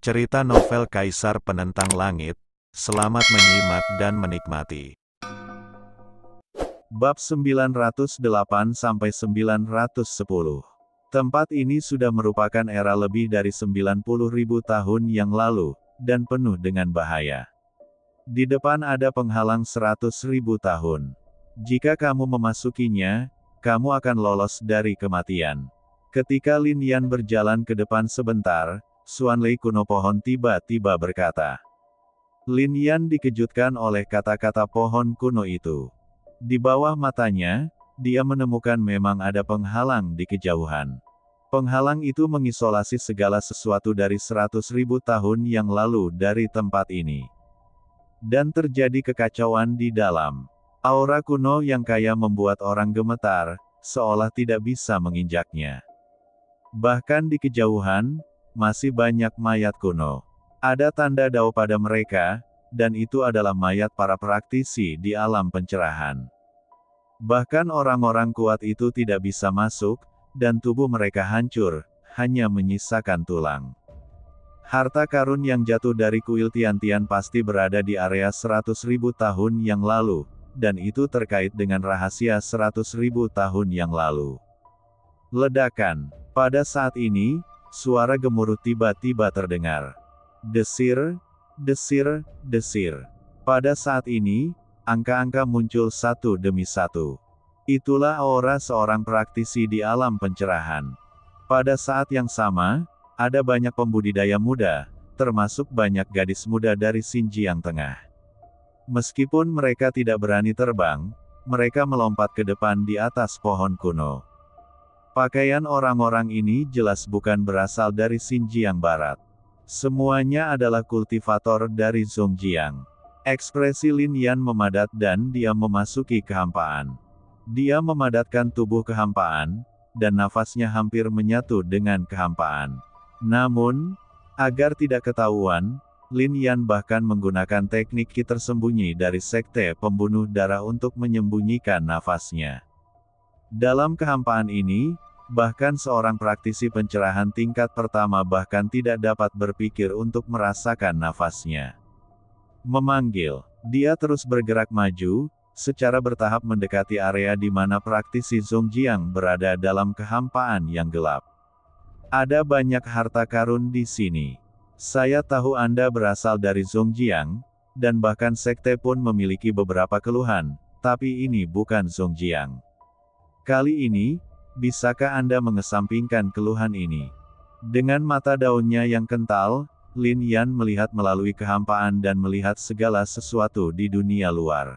Cerita novel Kaisar Penentang Langit. Selamat menyimak dan menikmati. Bab 908-910. Tempat ini sudah merupakan era lebih dari 90.000 tahun yang lalu, dan penuh dengan bahaya. Di depan ada penghalang 100.000 tahun. Jika kamu memasukinya, kamu akan lolos dari kematian. Ketika Lin Yan berjalan ke depan sebentar, Xuan Lei kuno pohon tiba-tiba berkata. Lin Yan dikejutkan oleh kata-kata pohon kuno itu. Di bawah matanya, dia menemukan memang ada penghalang di kejauhan. Penghalang itu mengisolasi segala sesuatu dari 100.000 tahun yang lalu dari tempat ini. Dan terjadi kekacauan di dalam. Aura kuno yang kaya membuat orang gemetar, seolah tidak bisa menginjaknya. Bahkan di kejauhan, masih banyak mayat kuno. Ada tanda dao pada mereka, dan itu adalah mayat para praktisi di alam pencerahan. Bahkan orang-orang kuat itu tidak bisa masuk, dan tubuh mereka hancur, hanya menyisakan tulang. Harta karun yang jatuh dari kuil Tian-Tian pasti berada di area 100.000 tahun yang lalu, dan itu terkait dengan rahasia 100.000 tahun yang lalu. Ledakan. Pada saat ini, suara gemuruh tiba-tiba terdengar. Desir, desir, desir. Pada saat ini, angka-angka muncul satu demi satu. Itulah aura seorang praktisi di alam pencerahan. Pada saat yang sama, ada banyak pembudidaya muda, termasuk banyak gadis muda dari Xinjiang Tengah. Meskipun mereka tidak berani terbang, mereka melompat ke depan di atas pohon kuno. Pakaian orang-orang ini jelas bukan berasal dari Xinjiang Barat. Semuanya adalah kultivator dari Zhongjiang. Ekspresi Lin Yan memadat dan dia memasuki kehampaan. Dia memadatkan tubuh kehampaan, dan nafasnya hampir menyatu dengan kehampaan. Namun, agar tidak ketahuan, Lin Yan bahkan menggunakan teknik ki tersembunyi dari sekte pembunuh darah untuk menyembunyikan nafasnya. Dalam kehampaan ini, bahkan seorang praktisi pencerahan tingkat pertama bahkan tidak dapat berpikir untuk merasakan nafasnya. Memanggil. Dia terus bergerak maju, secara bertahap mendekati area di mana praktisi Zhongjiang berada dalam kehampaan yang gelap. Ada banyak harta karun di sini. Saya tahu Anda berasal dari Zhongjiang, dan bahkan sekte pun memiliki beberapa keluhan, tapi ini bukan Zhongjiang. Kali ini, bisakah Anda mengesampingkan keluhan ini? Dengan mata daunnya yang kental, Lin Yan melihat melalui kehampaan dan melihat segala sesuatu di dunia luar.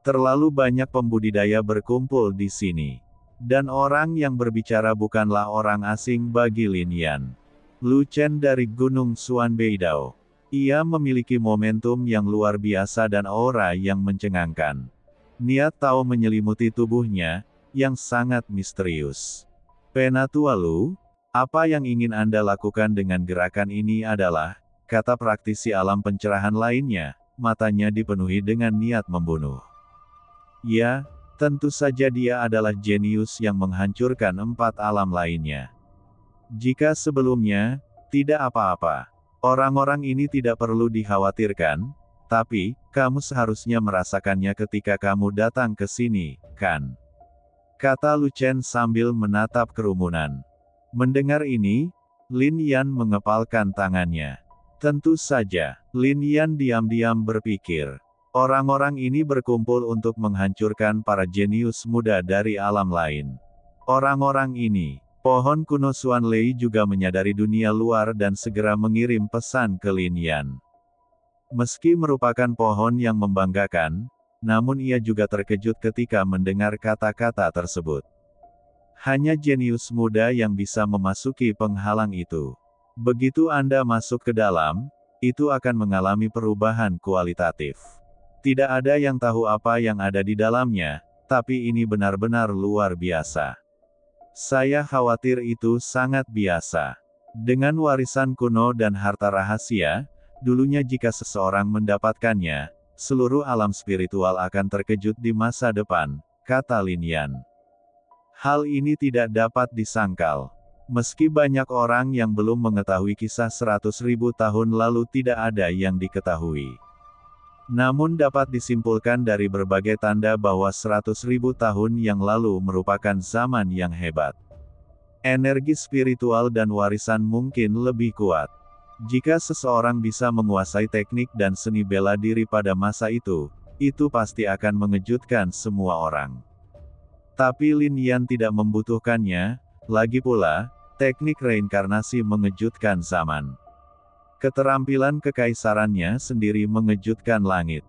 Terlalu banyak pembudidaya berkumpul di sini. Dan orang yang berbicara bukanlah orang asing bagi Lin Yan. Lu Chen dari Gunung Xuan Beidao. Ia memiliki momentum yang luar biasa dan aura yang mencengangkan. Niat tahu menyelimuti tubuhnya, yang sangat misterius. Penatua Lu, apa yang ingin Anda lakukan dengan gerakan ini adalah, kata praktisi alam pencerahan lainnya, matanya dipenuhi dengan niat membunuh. Ya, tentu saja dia adalah jenius yang menghancurkan 4 alam lainnya. Jika sebelumnya, tidak apa-apa. Orang-orang ini tidak perlu dikhawatirkan, tapi, kamu seharusnya merasakannya ketika kamu datang ke sini, kan? Kata Lu Chen sambil menatap kerumunan. Mendengar ini, Lin Yan mengepalkan tangannya. Tentu saja, Lin Yan diam-diam berpikir. Orang-orang ini berkumpul untuk menghancurkan para jenius muda dari alam lain. Orang-orang ini, pohon kuno Xuan Lei juga menyadari dunia luar dan segera mengirim pesan ke Lin Yan. Meski merupakan pohon yang membanggakan, namun ia juga terkejut ketika mendengar kata-kata tersebut. Hanya jenius muda yang bisa memasuki penghalang itu. Begitu Anda masuk ke dalam, itu akan mengalami perubahan kualitatif. Tidak ada yang tahu apa yang ada di dalamnya, tapi ini benar-benar luar biasa. Saya khawatir itu sangat biasa. Dengan warisan kuno dan harta rahasia, dulunya jika seseorang mendapatkannya, seluruh alam spiritual akan terkejut di masa depan, kata Lin Yan. Hal ini tidak dapat disangkal. Meski banyak orang yang belum mengetahui kisah 100.000 tahun lalu, tidak ada yang diketahui. Namun dapat disimpulkan dari berbagai tanda bahwa 100.000 tahun yang lalu merupakan zaman yang hebat. Energi spiritual dan warisan mungkin lebih kuat. Jika seseorang bisa menguasai teknik dan seni bela diri pada masa itu pasti akan mengejutkan semua orang. Tapi Lin Yan tidak membutuhkannya, lagi pula, teknik reinkarnasi mengejutkan zaman. Keterampilan kekaisarannya sendiri mengejutkan langit.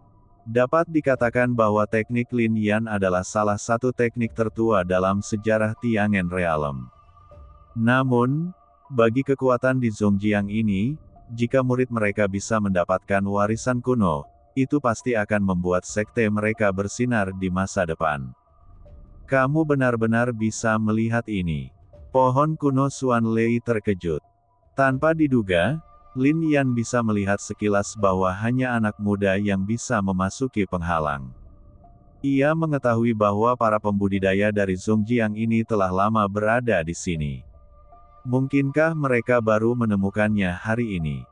Dapat dikatakan bahwa teknik Lin Yan adalah salah satu teknik tertua dalam sejarah Tiangen Realm. Namun, bagi kekuatan di Zhongjiang ini, jika murid mereka bisa mendapatkan warisan kuno, itu pasti akan membuat sekte mereka bersinar di masa depan. Kamu benar-benar bisa melihat ini. Pohon kuno Xuan Lei terkejut. Tanpa diduga, Lin Yan bisa melihat sekilas bahwa hanya anak muda yang bisa memasuki penghalang. Ia mengetahui bahwa para pembudidaya dari Zhongjiang ini telah lama berada di sini. Mungkinkah mereka baru menemukannya hari ini?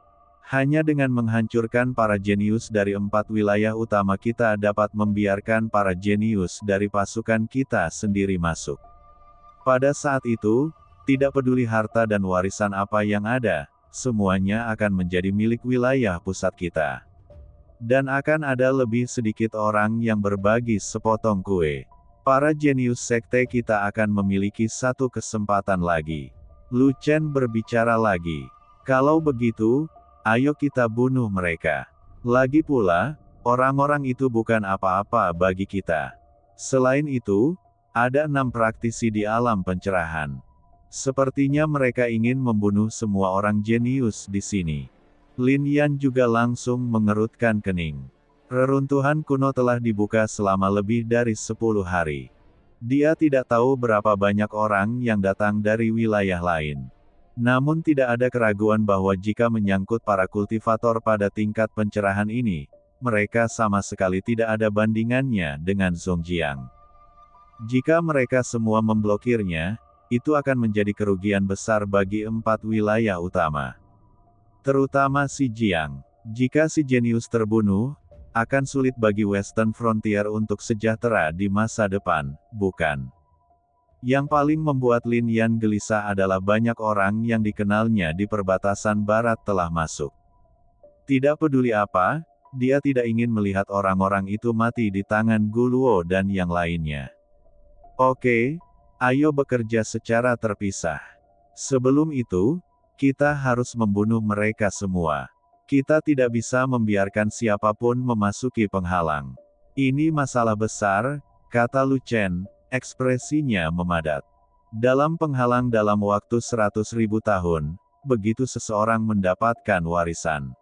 Hanya dengan menghancurkan para jenius dari 4 wilayah utama kita dapat membiarkan para jenius dari pasukan kita sendiri masuk. Pada saat itu, tidak peduli harta dan warisan apa yang ada, semuanya akan menjadi milik wilayah pusat kita. Dan akan ada lebih sedikit orang yang berbagi sepotong kue. Para jenius sekte kita akan memiliki satu kesempatan lagi. Lu Chen berbicara lagi. Kalau begitu, ayo kita bunuh mereka. Lagi pula, orang-orang itu bukan apa-apa bagi kita. Selain itu, ada 6 praktisi di alam pencerahan. Sepertinya mereka ingin membunuh semua orang jenius di sini. Lin Yan juga langsung mengerutkan kening. Reruntuhan kuno telah dibuka selama lebih dari 10 hari. Dia tidak tahu berapa banyak orang yang datang dari wilayah lain. Namun tidak ada keraguan bahwa jika menyangkut para kultivator pada tingkat pencerahan ini, mereka sama sekali tidak ada bandingannya dengan Zhongjiang. Jika mereka semua memblokirnya, itu akan menjadi kerugian besar bagi 4 wilayah utama. Terutama Xinjiang. Jika si jenius terbunuh, akan sulit bagi Western Frontier untuk sejahtera di masa depan, bukan? Yang paling membuat Lin Yan gelisah adalah banyak orang yang dikenalnya di perbatasan barat telah masuk. Tidak peduli apa, dia tidak ingin melihat orang-orang itu mati di tangan Guluo dan yang lainnya. Oke, ayo bekerja secara terpisah. Sebelum itu, kita harus membunuh mereka semua. Kita tidak bisa membiarkan siapapun memasuki penghalang. Ini masalah besar, kata Lu Chen, ekspresinya memadat. Dalam penghalang dalam waktu 100.000 tahun, begitu seseorang mendapatkan warisan.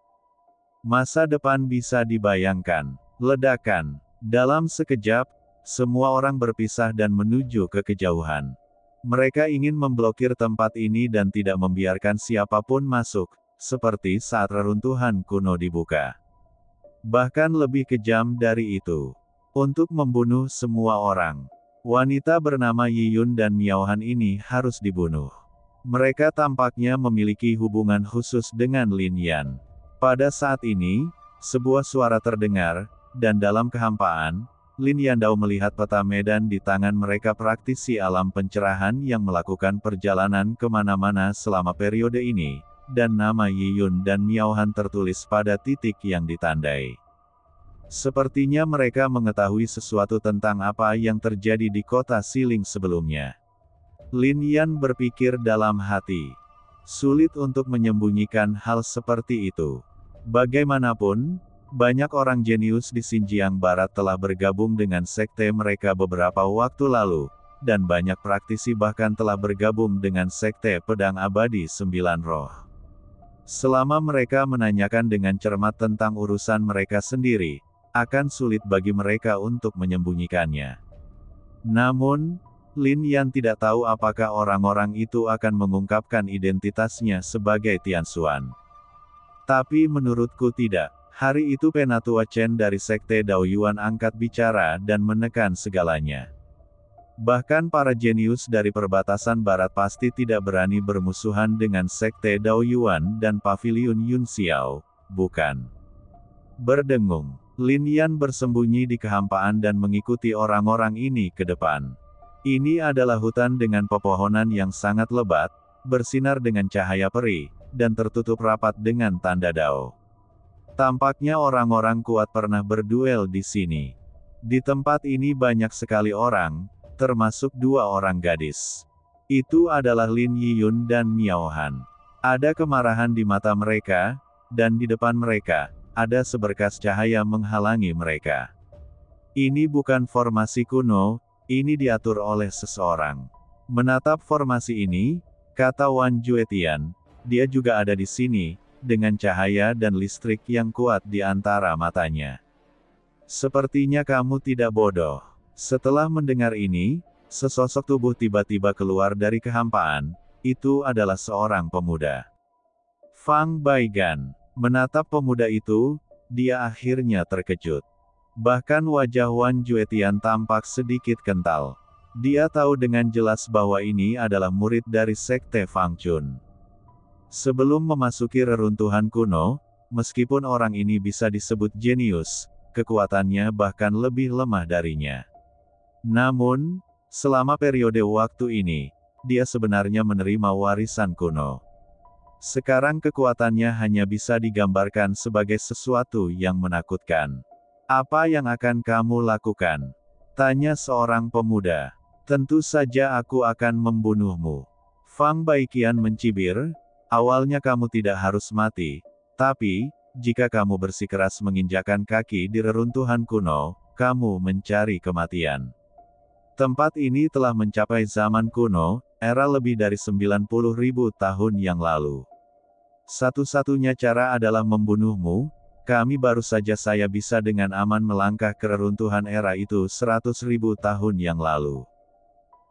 Masa depan bisa dibayangkan. Ledakan. Dalam sekejap, semua orang berpisah dan menuju ke kejauhan. Mereka ingin memblokir tempat ini dan tidak membiarkan siapapun masuk, seperti saat reruntuhan kuno dibuka. Bahkan lebih kejam dari itu. Untuk membunuh semua orang. Wanita bernama Yiyun dan Miaohan ini harus dibunuh. Mereka tampaknya memiliki hubungan khusus dengan Lin Yan. Pada saat ini, sebuah suara terdengar, dan dalam kehampaan, Lin Yandao melihat peta medan di tangan mereka praktisi alam pencerahan yang melakukan perjalanan kemana-mana selama periode ini, dan nama Yiyun dan Miaohan tertulis pada titik yang ditandai. Sepertinya mereka mengetahui sesuatu tentang apa yang terjadi di kota Siling sebelumnya. Lin Yan berpikir dalam hati. Sulit untuk menyembunyikan hal seperti itu. Bagaimanapun, banyak orang jenius di Xinjiang Barat telah bergabung dengan sekte mereka beberapa waktu lalu, dan banyak praktisi bahkan telah bergabung dengan sekte Pedang Abadi 9 Roh. Selama mereka menanyakan dengan cermat tentang urusan mereka sendiri, akan sulit bagi mereka untuk menyembunyikannya. Namun, Lin Yan tidak tahu apakah orang-orang itu akan mengungkapkan identitasnya sebagai Tianxuan. Tapi menurutku tidak. Hari itu Penatua Chen dari Sekte Daoyuan angkat bicara dan menekan segalanya. Bahkan para jenius dari perbatasan barat pasti tidak berani bermusuhan dengan sekte Dao Yuan dan Paviliun Yun Xiao, bukan? Berdengung, Lin Yan bersembunyi di kehampaan dan mengikuti orang-orang ini ke depan. Ini adalah hutan dengan pepohonan yang sangat lebat, bersinar dengan cahaya peri, dan tertutup rapat dengan tanda Dao. Tampaknya orang-orang kuat pernah berduel di sini. Di tempat ini banyak sekali orang, termasuk 2 orang gadis. Itu adalah Lin Yiyun dan Miao Han. Ada kemarahan di mata mereka, dan di depan mereka, ada seberkas cahaya menghalangi mereka. Ini bukan formasi kuno, ini diatur oleh seseorang. Menatap formasi ini, kata Wan Juetian, dia juga ada di sini, dengan cahaya dan listrik yang kuat di antara matanya. Sepertinya kamu tidak bodoh. Setelah mendengar ini, sesosok tubuh tiba-tiba keluar dari kehampaan, itu adalah seorang pemuda. Fang Baigan menatap pemuda itu, dia akhirnya terkejut. Bahkan wajah Wan Juetian tampak sedikit kental. Dia tahu dengan jelas bahwa ini adalah murid dari sekte Fang Chun. Sebelum memasuki reruntuhan kuno, meskipun orang ini bisa disebut jenius, kekuatannya bahkan lebih lemah darinya. Namun, selama periode waktu ini, dia sebenarnya menerima warisan kuno. Sekarang kekuatannya hanya bisa digambarkan sebagai sesuatu yang menakutkan. Apa yang akan kamu lakukan? Tanya seorang pemuda. Tentu saja aku akan membunuhmu. Fang Baiqian mencibir, awalnya kamu tidak harus mati, tapi, jika kamu bersikeras menginjakan kaki di reruntuhan kuno, kamu mencari kematian. Tempat ini telah mencapai zaman kuno, era lebih dari 90.000 tahun yang lalu. Satu-satunya cara adalah membunuhmu. Kami baru saja saya bisa dengan aman melangkah ke reruntuhan era itu 100.000 tahun yang lalu.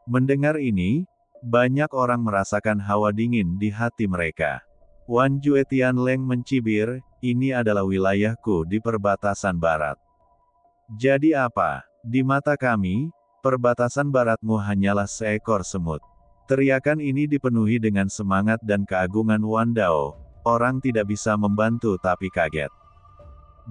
Mendengar ini, banyak orang merasakan hawa dingin di hati mereka. Wan Juetian Leng mencibir, ini adalah wilayahku di perbatasan barat. Jadi apa? Di mata kami, perbatasan baratmu hanyalah seekor semut. Teriakan ini dipenuhi dengan semangat dan keagungan Wan Dao, orang tidak bisa membantu tapi kaget.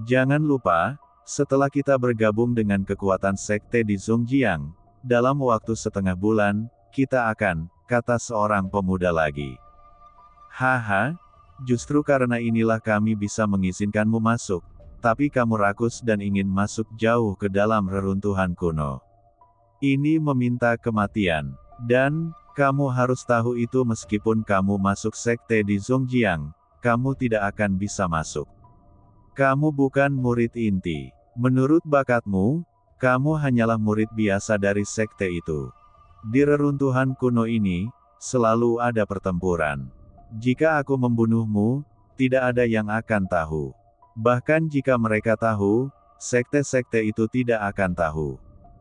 Jangan lupa, setelah kita bergabung dengan kekuatan sekte di Zhongjiang, dalam waktu setengah bulan, kita akan, kata seorang pemuda lagi. Haha, justru karena inilah kami bisa mengizinkanmu masuk, tapi kamu rakus dan ingin masuk jauh ke dalam reruntuhan kuno. Ini meminta kematian, dan, kamu harus tahu itu meskipun kamu masuk sekte di Zhongjiang, kamu tidak akan bisa masuk. Kamu bukan murid inti. Menurut bakatmu, kamu hanyalah murid biasa dari sekte itu. Di reruntuhan kuno ini, selalu ada pertempuran. Jika aku membunuhmu, tidak ada yang akan tahu. Bahkan jika mereka tahu, sekte-sekte itu tidak akan tahu.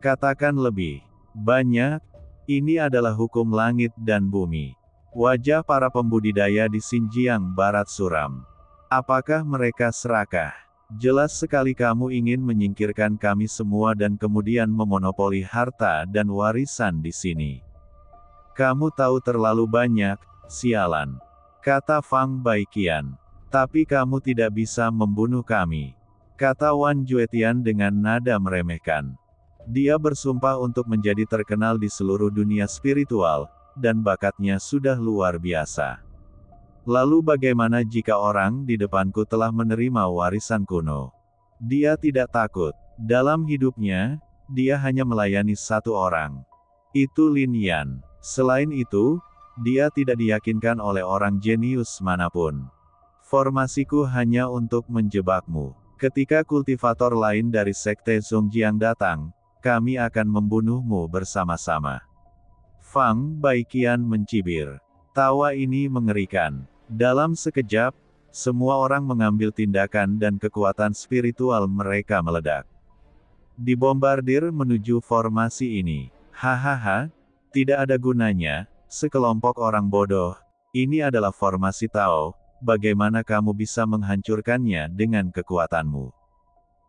Katakan lebih banyak, ini adalah hukum langit dan bumi. Wajah para pembudidaya di Xinjiang Barat suram. Apakah mereka serakah? Jelas sekali kamu ingin menyingkirkan kami semua dan kemudian memonopoli harta dan warisan di sini. Kamu tahu terlalu banyak, sialan. Kata Fang Baiqian. Tapi kamu tidak bisa membunuh kami. Kata Wan Juetian dengan nada meremehkan. Dia bersumpah untuk menjadi terkenal di seluruh dunia spiritual, dan bakatnya sudah luar biasa. Lalu bagaimana jika orang di depanku telah menerima warisan kuno? Dia tidak takut. Dalam hidupnya, dia hanya melayani satu orang. Itu Lin Yan. Selain itu, dia tidak diyakinkan oleh orang jenius manapun. Formasiku hanya untuk menjebakmu. Ketika kultivator lain dari sekte Zhongjiang datang, kami akan membunuhmu bersama-sama. Fang Baiqian mencibir. Tawa ini mengerikan. Dalam sekejap, semua orang mengambil tindakan dan kekuatan spiritual mereka meledak. Dibombardir menuju formasi ini. Hahaha, tidak ada gunanya, sekelompok orang bodoh. Ini adalah formasi Tao, bagaimana kamu bisa menghancurkannya dengan kekuatanmu?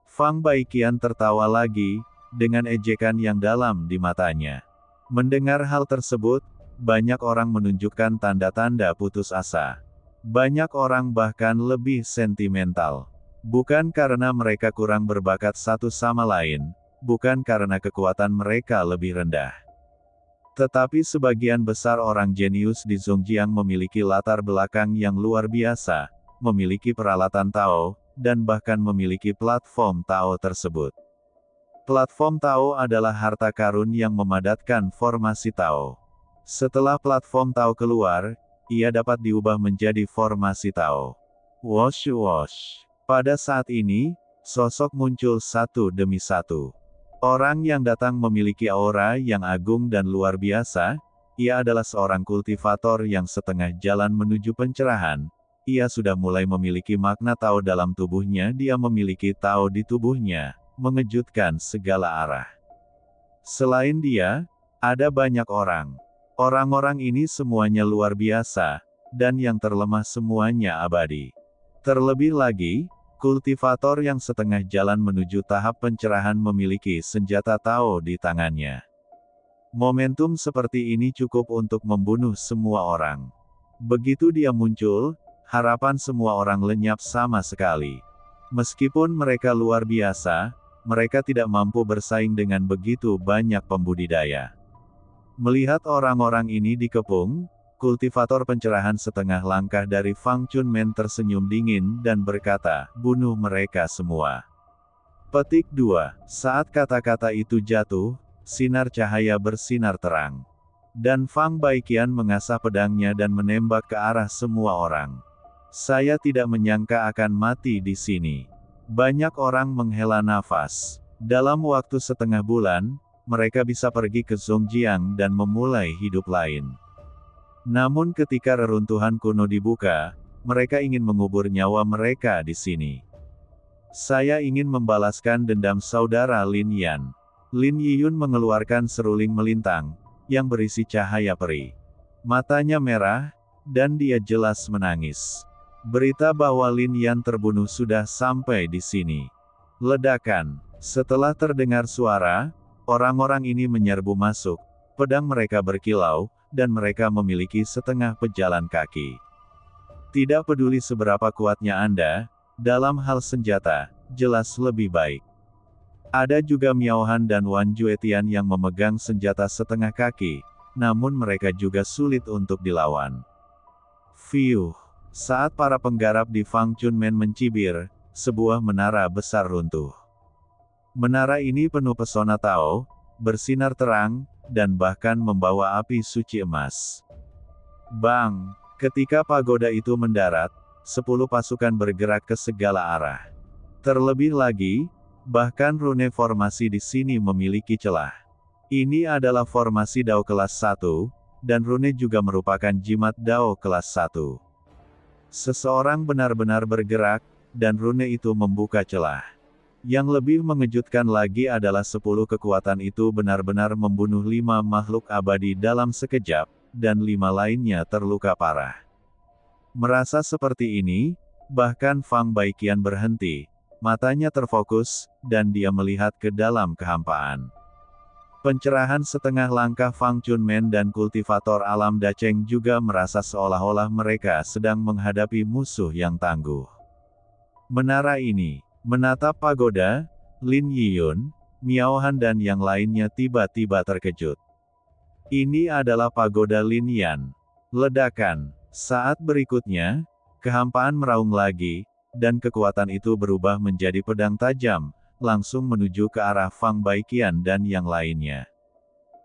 Fang Baiqian tertawa lagi, dengan ejekan yang dalam di matanya. Mendengar hal tersebut, banyak orang menunjukkan tanda-tanda putus asa. Banyak orang bahkan lebih sentimental. Bukan karena mereka kurang berbakat satu sama lain, bukan karena kekuatan mereka lebih rendah. Tetapi sebagian besar orang jenius di Zhongjiang memiliki latar belakang yang luar biasa, memiliki peralatan Tao, dan bahkan memiliki platform Tao tersebut. Platform Tao adalah harta karun yang memadatkan formasi Tao. Setelah platform Tao keluar, ia dapat diubah menjadi formasi Tao. Wosh wosh. Pada saat ini, sosok muncul satu demi satu. Orang yang datang memiliki aura yang agung dan luar biasa. Ia adalah seorang kultivator yang setengah jalan menuju pencerahan. Ia sudah mulai memiliki makna Tao dalam tubuhnya. Dia memiliki Tao di tubuhnya, mengejutkan segala arah. Selain dia, ada banyak orang. Orang-orang ini semuanya luar biasa, dan yang terlemah semuanya abadi. Terlebih lagi, kultivator yang setengah jalan menuju tahap pencerahan memiliki senjata Tao di tangannya. Momentum seperti ini cukup untuk membunuh semua orang. Begitu dia muncul, harapan semua orang lenyap sama sekali. Meskipun mereka luar biasa, mereka tidak mampu bersaing dengan begitu banyak pembudidaya. Melihat orang-orang ini dikepung, kultivator pencerahan setengah langkah dari Fang Chunman tersenyum dingin dan berkata, bunuh mereka semua. Petik 2. Saat kata-kata itu jatuh, sinar cahaya bersinar terang. Dan Fang Baiqian mengasah pedangnya dan menembak ke arah semua orang. Saya tidak menyangka akan mati di sini. Banyak orang menghela nafas. Dalam waktu setengah bulan, mereka bisa pergi ke Zhongjiang dan memulai hidup lain. Namun ketika reruntuhan kuno dibuka, mereka ingin mengubur nyawa mereka di sini. Saya ingin membalaskan dendam saudara Lin Yan. Lin Yiyun mengeluarkan seruling melintang, yang berisi cahaya peri. Matanya merah, dan dia jelas menangis. Berita bahwa Lin Yan terbunuh sudah sampai di sini. Ledakan. Setelah terdengar suara, orang-orang ini menyerbu masuk, pedang mereka berkilau, dan mereka memiliki setengah pejalan kaki. Tidak peduli seberapa kuatnya Anda, dalam hal senjata, jelas lebih baik. Ada juga Miao Han dan Wan Juetian yang memegang senjata setengah kaki, namun mereka juga sulit untuk dilawan. Fiuh. Saat para penggarap di Fang Chunman mencibir, sebuah menara besar runtuh. Menara ini penuh pesona Tao, bersinar terang, dan bahkan membawa api suci emas. Bang! Ketika pagoda itu mendarat, 10 pasukan bergerak ke segala arah. Terlebih lagi, bahkan rune formasi di sini memiliki celah. Ini adalah formasi Dao kelas 1, dan rune juga merupakan jimat Dao kelas 1. Seseorang benar-benar bergerak, dan rune itu membuka celah. Yang lebih mengejutkan lagi adalah 10 kekuatan itu benar-benar membunuh 5 makhluk abadi dalam sekejap, dan 5 lainnya terluka parah. Merasa seperti ini, bahkan Fang Baiqian berhenti, matanya terfokus, dan dia melihat ke dalam kehampaan. Pencerahan setengah langkah Fang Chunman dan kultivator alam Dacheng juga merasa seolah-olah mereka sedang menghadapi musuh yang tangguh. Menara ini. Menatap pagoda, Lin Yiyun, Miao Han dan yang lainnya tiba-tiba terkejut. Ini adalah pagoda Lin Yan. Ledakan. Saat berikutnya, kehampaan meraung lagi, dan kekuatan itu berubah menjadi pedang tajam, langsung menuju ke arah Fang Baiqian dan yang lainnya.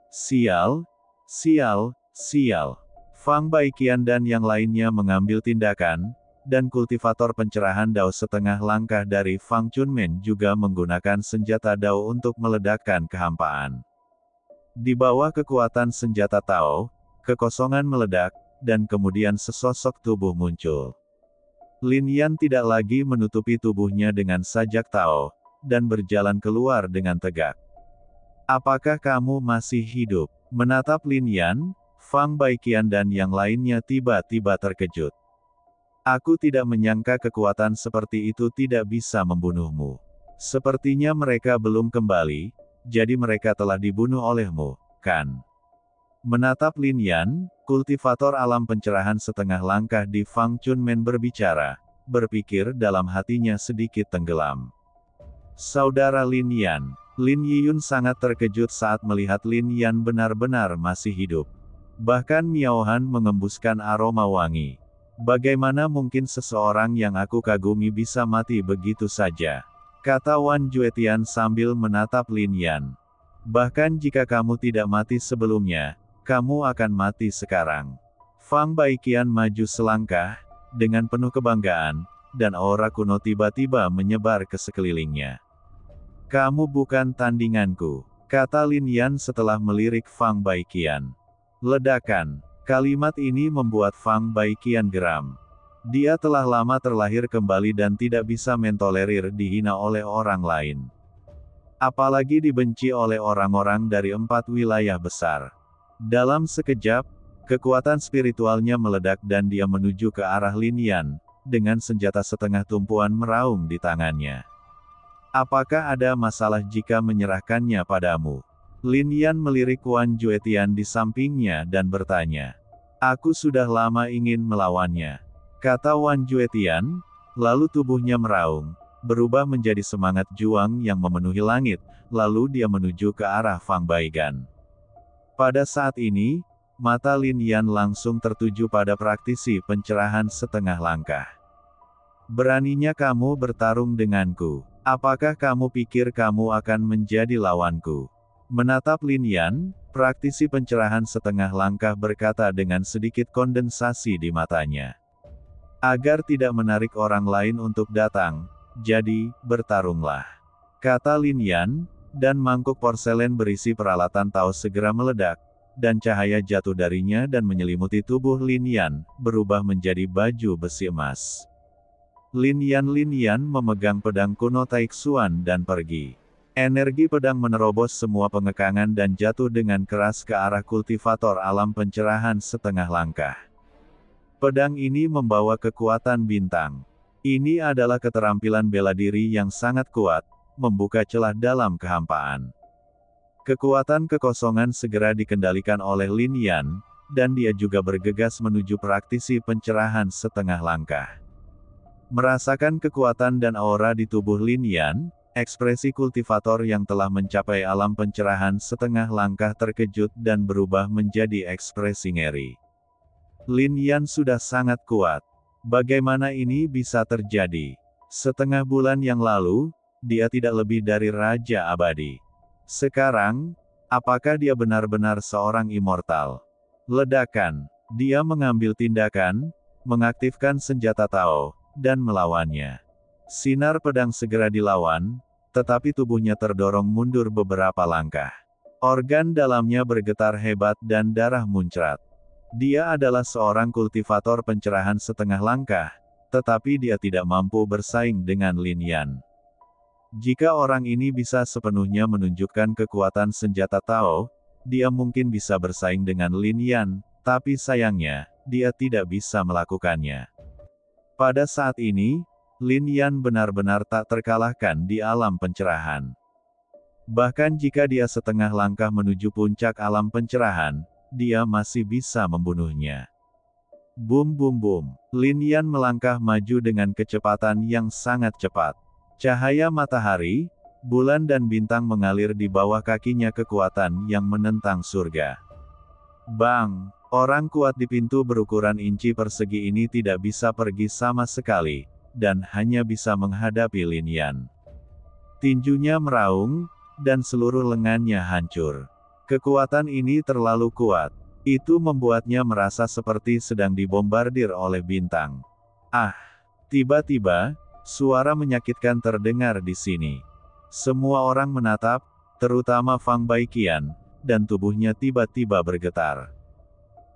Sial, sial, sial. Fang Baiqian dan yang lainnya mengambil tindakan, dan kultivator pencerahan Dao setengah langkah dari Fang Chunman juga menggunakan senjata Dao untuk meledakkan kehampaan. Di bawah kekuatan senjata Tao, kekosongan meledak, dan kemudian sesosok tubuh muncul. Lin Yan tidak lagi menutupi tubuhnya dengan sajak Tao, dan berjalan keluar dengan tegak. Apakah kamu masih hidup? Menatap Lin Yan, Fang Baiqian dan yang lainnya tiba-tiba terkejut. Aku tidak menyangka kekuatan seperti itu tidak bisa membunuhmu. Sepertinya mereka belum kembali, jadi mereka telah dibunuh olehmu, kan? Menatap Lin Yan, kultivator alam pencerahan setengah langkah di Fang Chunmen berbicara, berpikir dalam hatinya sedikit tenggelam. Saudara Lin Yan. Lin Yiyun sangat terkejut saat melihat Lin Yan benar-benar masih hidup. Bahkan Miao Han mengembuskan aroma wangi. Bagaimana mungkin seseorang yang aku kagumi bisa mati begitu saja? Kata Wan Juetian sambil menatap Lin Yan. Bahkan jika kamu tidak mati sebelumnya, kamu akan mati sekarang. Fang Baiqian maju selangkah, dengan penuh kebanggaan, dan aura kuno tiba-tiba menyebar ke sekelilingnya. Kamu bukan tandinganku, kata Lin Yan setelah melirik Fang Baiqian. Ledakan. Kalimat ini membuat Fang Baiqian geram. Dia telah lama terlahir kembali dan tidak bisa mentolerir dihina oleh orang lain. Apalagi dibenci oleh orang-orang dari 4 wilayah besar. Dalam sekejap, kekuatan spiritualnya meledak dan dia menuju ke arah Lin Yan, dengan senjata setengah tumpuan meraung di tangannya. Apakah ada masalah jika menyerahkannya padamu? Lin Yan melirik Wan Juetian di sampingnya dan bertanya. Aku sudah lama ingin melawannya, kata Wan Juetian, lalu tubuhnya meraung, berubah menjadi semangat juang yang memenuhi langit, lalu dia menuju ke arah Fang Baiqian. Pada saat ini, mata Lin Yan langsung tertuju pada praktisi pencerahan setengah langkah. Beraninya kamu bertarung denganku. Apakah kamu pikir kamu akan menjadi lawanku? Menatap Lin Yan, praktisi pencerahan setengah langkah berkata dengan sedikit kondensasi di matanya. Agar tidak menarik orang lain untuk datang, jadi, bertarunglah. Kata Lin Yan, dan mangkuk porselen berisi peralatan Tao segera meledak, dan cahaya jatuh darinya dan menyelimuti tubuh Lin Yan, berubah menjadi baju besi emas. Lin Yan memegang pedang kuno Taixuan dan pergi. Energi pedang menerobos semua pengekangan dan jatuh dengan keras ke arah kultivator alam pencerahan setengah langkah. Pedang ini membawa kekuatan bintang. Ini adalah keterampilan bela diri yang sangat kuat, membuka celah dalam kehampaan. Kekuatan kekosongan segera dikendalikan oleh Lin Yan, dan dia juga bergegas menuju praktisi pencerahan setengah langkah. Merasakan kekuatan dan aura di tubuh Lin Yan, ekspresi kultivator yang telah mencapai alam pencerahan setengah langkah terkejut dan berubah menjadi ekspresi ngeri. Lin Yan sudah sangat kuat. Bagaimana ini bisa terjadi? Setengah bulan yang lalu, dia tidak lebih dari Raja Abadi. Sekarang, apakah dia benar-benar seorang immortal? Ledakan. Dia mengambil tindakan, mengaktifkan senjata Tao, dan melawannya. Sinar pedang segera dilawan, tetapi tubuhnya terdorong mundur beberapa langkah. Organ dalamnya bergetar hebat dan darah muncrat. Dia adalah seorang kultivator pencerahan setengah langkah, tetapi dia tidak mampu bersaing dengan Lin Yan. Jika orang ini bisa sepenuhnya menunjukkan kekuatan senjata Tao, dia mungkin bisa bersaing dengan Lin Yan, tapi sayangnya, dia tidak bisa melakukannya. Pada saat ini, Lin Yan benar-benar tak terkalahkan di alam pencerahan. Bahkan jika dia setengah langkah menuju puncak alam pencerahan, dia masih bisa membunuhnya. Bum bum bum. Lin Yan melangkah maju dengan kecepatan yang sangat cepat. Cahaya matahari, bulan dan bintang mengalir di bawah kakinya kekuatan yang menentang surga. Bang! Orang kuat di pintu berukuran inci persegi ini tidak bisa pergi sama sekali, dan hanya bisa menghadapi Lin Yan. Tinjunya meraung, dan seluruh lengannya hancur. Kekuatan ini terlalu kuat. Itu membuatnya merasa seperti sedang dibombardir oleh bintang. Ah! Tiba-tiba, suara menyakitkan terdengar di sini. Semua orang menatap, terutama Fang Baiqian, dan tubuhnya tiba-tiba bergetar.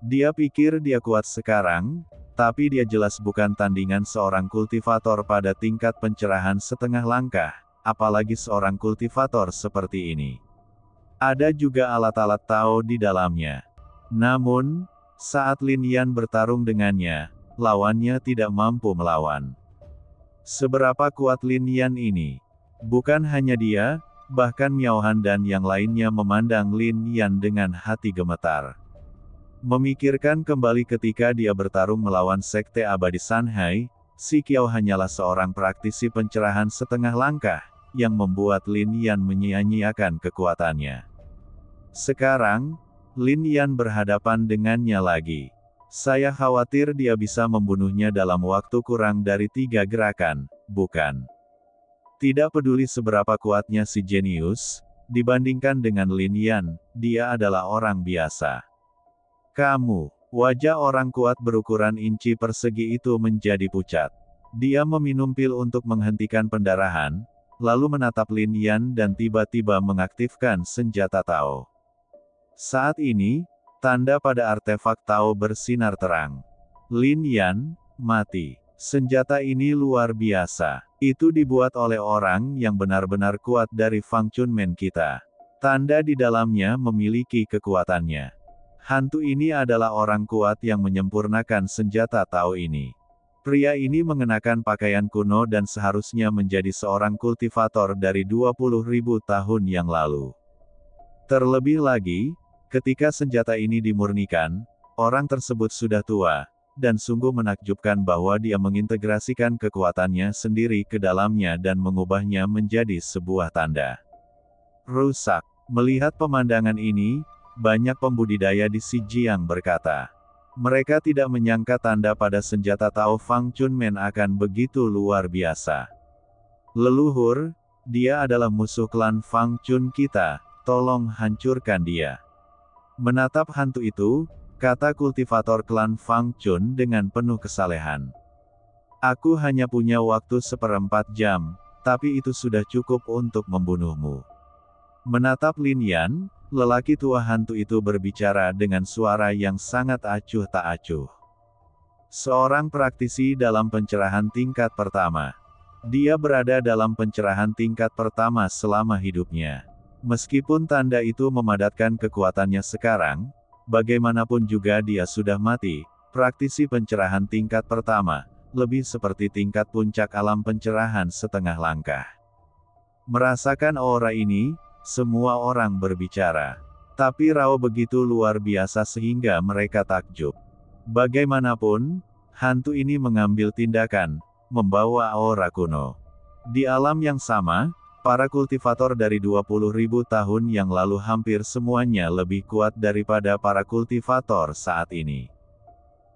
Dia pikir dia kuat sekarang, tapi dia jelas bukan tandingan seorang kultivator pada tingkat pencerahan setengah langkah, apalagi seorang kultivator seperti ini. Ada juga alat-alat Tao di dalamnya. Namun, saat Lin Yan bertarung dengannya, lawannya tidak mampu melawan. Seberapa kuat Lin Yan ini? Bukan hanya dia, bahkan Miao Han dan yang lainnya memandang Lin Yan dengan hati gemetar. Memikirkan kembali ketika dia bertarung melawan Sekte Abadi Sanhai, Si Qiao hanyalah seorang praktisi pencerahan setengah langkah, yang membuat Lin Yan menyia-nyiakan kekuatannya. Sekarang, Lin Yan berhadapan dengannya lagi. Saya khawatir dia bisa membunuhnya dalam waktu kurang dari 3 gerakan, bukan? Tidak peduli seberapa kuatnya si jenius, dibandingkan dengan Lin Yan, dia adalah orang biasa. Kamu, wajah orang kuat berukuran inci persegi itu menjadi pucat. Dia meminum pil untuk menghentikan pendarahan, lalu menatap Lin Yan dan tiba-tiba mengaktifkan senjata Tao. Saat ini, tanda pada artefak Tao bersinar terang. Lin Yan, mati. Senjata ini luar biasa. Itu dibuat oleh orang yang benar-benar kuat dari Fang Chunmen kita. Tanda di dalamnya memiliki kekuatannya. Hantu ini adalah orang kuat yang menyempurnakan senjata Tao ini. Pria ini mengenakan pakaian kuno dan seharusnya menjadi seorang kultivator dari 20.000 tahun yang lalu. Terlebih lagi, ketika senjata ini dimurnikan, orang tersebut sudah tua, dan sungguh menakjubkan bahwa dia mengintegrasikan kekuatannya sendiri ke dalamnya dan mengubahnya menjadi sebuah tanda. Rusak. Melihat pemandangan ini, banyak pembudidaya di Xinjiang berkata. Mereka tidak menyangka tanda pada senjata Tao Fang Chunmen akan begitu luar biasa. Leluhur, dia adalah musuh klan Fang Chun kita, tolong hancurkan dia. Menatap hantu itu, kata kultivator klan Fang Chun dengan penuh kesalehan. Aku hanya punya waktu 1/4 jam, tapi itu sudah cukup untuk membunuhmu. Menatap Lin Yan, lelaki tua hantu itu berbicara dengan suara yang sangat acuh tak acuh. Seorang praktisi dalam pencerahan tingkat pertama. Dia berada dalam pencerahan tingkat pertama selama hidupnya. Meskipun tanda itu memadatkan kekuatannya sekarang, bagaimanapun juga dia sudah mati. Praktisi pencerahan tingkat pertama, lebih seperti tingkat puncak alam pencerahan setengah langkah. Merasakan aura ini, semua orang berbicara. Tapi Rao begitu luar biasa sehingga mereka takjub. Bagaimanapun, hantu ini mengambil tindakan, membawa aura kuno. Di alam yang sama, para kultivator dari 20.000 tahun yang lalu hampir semuanya lebih kuat daripada para kultivator saat ini.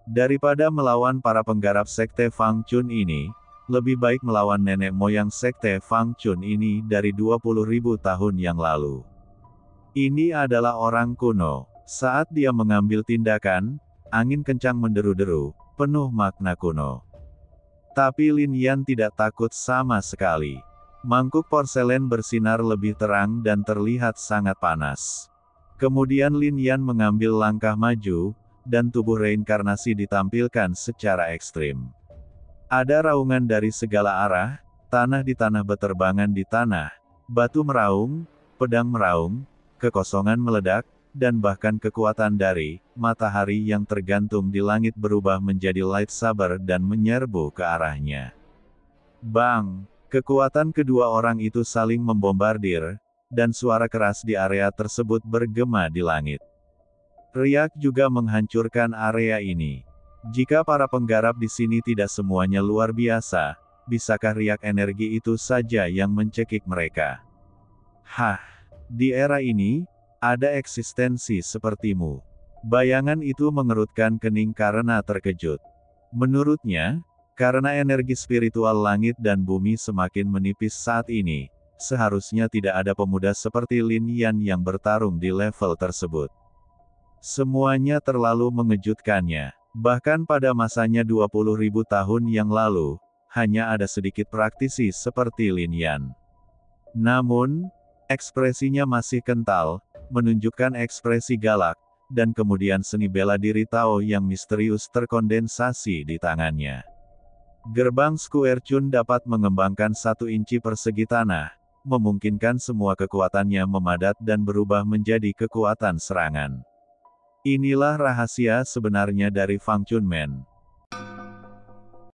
Daripada melawan para penggarap Sekte Fang Chun ini, lebih baik melawan nenek moyang Sekte Fang Chun ini dari 20.000 tahun yang lalu. Ini adalah orang kuno. Saat dia mengambil tindakan, angin kencang menderu-deru, penuh makna kuno. Tapi Lin Yan tidak takut sama sekali. Mangkuk porselen bersinar lebih terang dan terlihat sangat panas. Kemudian Lin Yan mengambil langkah maju, dan tubuh reinkarnasi ditampilkan secara ekstrim. Ada raungan dari segala arah, tanah di tanah beterbangan di tanah, batu meraung, pedang meraung, kekosongan meledak, dan bahkan kekuatan dari matahari yang tergantung di langit berubah menjadi lightsaber dan menyerbu ke arahnya. Bang! Kekuatan kedua orang itu saling membombardir, dan suara keras di area tersebut bergema di langit. Riak juga menghancurkan area ini. Jika para penggarap di sini tidak semuanya luar biasa, bisakah riak energi itu saja yang mencekik mereka? Hah! Di era ini, ada eksistensi sepertimu. Bayangan itu mengerutkan kening karena terkejut. Menurutnya, karena energi spiritual langit dan bumi semakin menipis saat ini, seharusnya tidak ada pemuda seperti Lin Yan yang bertarung di level tersebut. Semuanya terlalu mengejutkannya. Bahkan pada masanya 20.000 tahun yang lalu, hanya ada sedikit praktisi seperti Lin Yan. Namun, ekspresinya masih kental, menunjukkan ekspresi galak, dan kemudian seni bela diri Tao yang misterius terkondensasi di tangannya. Gerbang Square Chun dapat mengembangkan 1 inci persegi tanah, memungkinkan semua kekuatannya memadat dan berubah menjadi kekuatan serangan. Inilah rahasia sebenarnya dari Fang Chunmen.